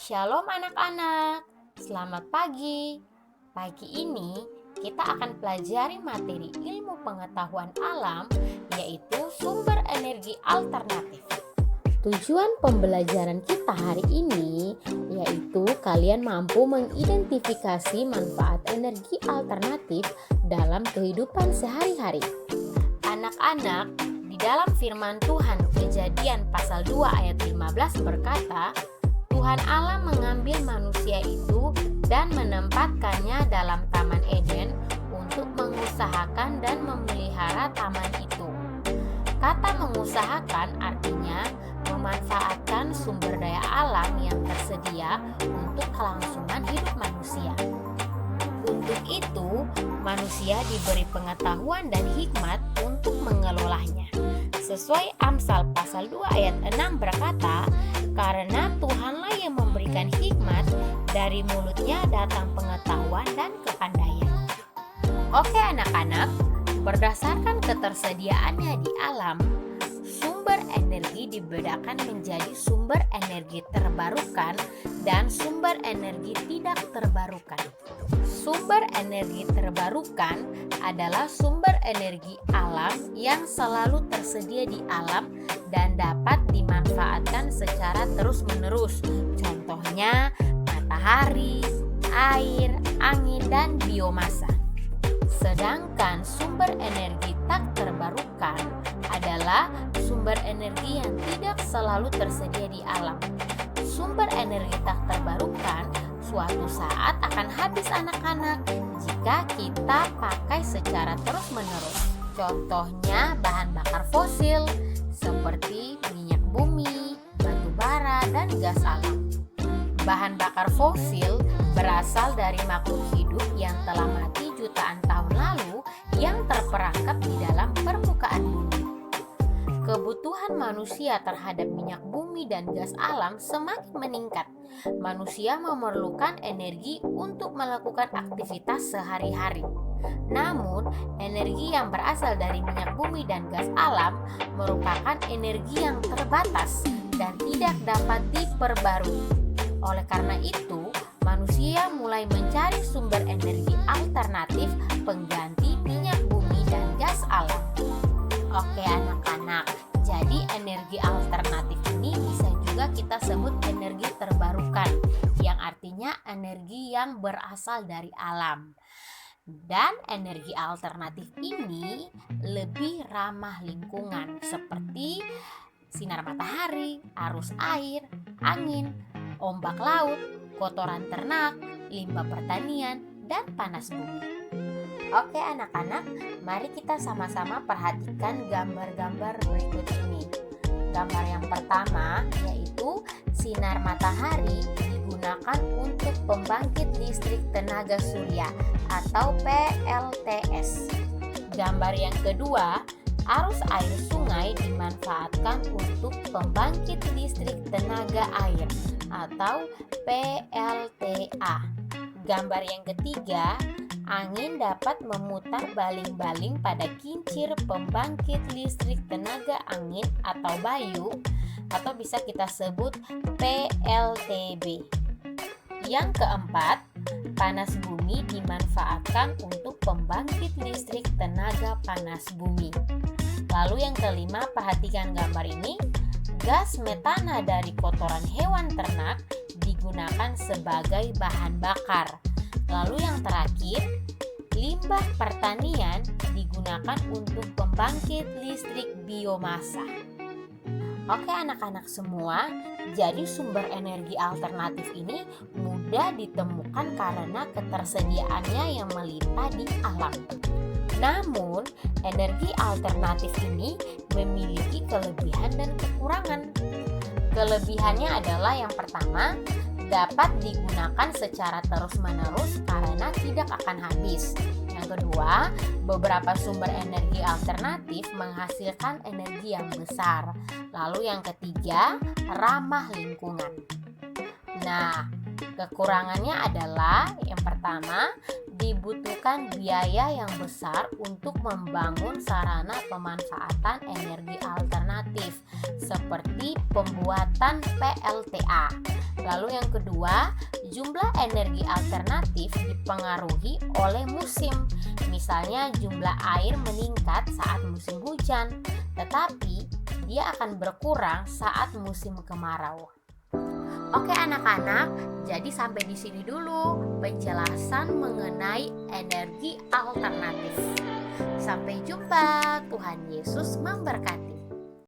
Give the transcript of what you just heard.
Shalom anak-anak, selamat pagi. Pagi ini kita akan pelajari materi ilmu pengetahuan alam, yaitu sumber energi alternatif. Tujuan pembelajaran kita hari ini yaitu kalian mampu mengidentifikasi manfaat energi alternatif dalam kehidupan sehari-hari. Anak-anak, di dalam firman Tuhan Kejadian pasal 2 ayat 15 berkata, Tuhan Allah mengambil manusia itu dan menempatkannya dalam Taman Eden untuk mengusahakan dan memelihara taman itu. Kata mengusahakan artinya memanfaatkan sumber daya alam yang tersedia untuk kelangsungan hidup manusia. Untuk itu, manusia diberi pengetahuan dan hikmat untuk mengelolanya. Sesuai Amsal pasal 2 ayat 6 berkata, karena Tuhanlah yang memberikan hikmat, dari mulutnya datang pengetahuan dan kepandaian. Oke anak-anak, berdasarkan ketersediaannya di alam, sumber energi dibedakan menjadi sumber energi terbarukan dan sumber energi tidak terbarukan. Sumber energi terbarukan adalah sumber energi alam yang selalu tersedia di alam dan dapat dimanfaatkan secara terus-menerus. Contohnya matahari, air, angin, dan biomasa. Sedangkan sumber energi tak terbarukan adalah sumber energi yang tidak selalu tersedia di alam. Sumber energi tak terbarukan suatu saat akan habis anak-anak jika kita pakai secara terus-menerus. Contohnya bahan bakar fosil seperti minyak bumi, batu bara, dan gas alam. Bahan bakar fosil berasal dari makhluk hidup yang telah mati jutaan tahun lalu yang terperangkap di dalam permukaan bumi. Kebutuhan manusia terhadap minyak bumi dan gas alam semakin meningkat. Manusia memerlukan energi untuk melakukan aktivitas sehari-hari. Namun, energi yang berasal dari minyak bumi dan gas alam merupakan energi yang terbatas dan tidak dapat diperbarui. Oleh karena itu, manusia mulai mencari sumber energi alternatif pengganti minyak bumi dan gas alam. Oke anak-anak, jadi energi alternatif ini bisa juga kita sebut energi terbarukan, yang artinya energi yang berasal dari alam. Dan energi alternatif ini lebih ramah lingkungan seperti sinar matahari, arus air, angin, ombak laut, kotoran ternak, limbah pertanian, dan panas bumi. Oke anak-anak, mari kita sama-sama perhatikan gambar-gambar berikut ini. Gambar yang pertama yaitu sinar matahari digunakan untuk pembangkit listrik tenaga surya atau PLTS. Gambar yang kedua, arus air sungai dimanfaatkan untuk pembangkit listrik tenaga air atau PLTA. Gambar yang ketiga, angin dapat memutar baling-baling pada kincir pembangkit listrik tenaga angin atau bayu atau bisa kita sebut PLTB. Yang keempat, panas bumi dimanfaatkan untuk pembangkit listrik tenaga panas bumi. Lalu yang kelima, perhatikan gambar ini. Gas metana dari kotoran hewan ternak digunakan sebagai bahan bakar. Lalu yang terakhir, limbah pertanian digunakan untuk pembangkit listrik biomasa. Oke anak-anak semua, jadi sumber energi alternatif ini mudah ditemukan karena ketersediaannya yang melimpah di alam. Namun, energi alternatif ini memiliki kelebihan dan kekurangan. Kelebihannya adalah yang pertama, dapat digunakan secara terus-menerus karena tidak akan habis. Yang kedua, beberapa sumber energi alternatif menghasilkan energi yang besar. Lalu yang ketiga, ramah lingkungan. Nah, kekurangannya adalah yang pertama, dibutuhkan biaya yang besar untuk membangun sarana pemanfaatan energi alternatif seperti pembuatan PLTA. Lalu yang kedua, jumlah energi alternatif dipengaruhi oleh musim. Misalnya jumlah air meningkat saat musim hujan, tetapi dia akan berkurang saat musim kemarau. Oke anak-anak, jadi sampai di sini dulu penjelasan mengenai energi alternatif. Sampai jumpa, Tuhan Yesus memberkati.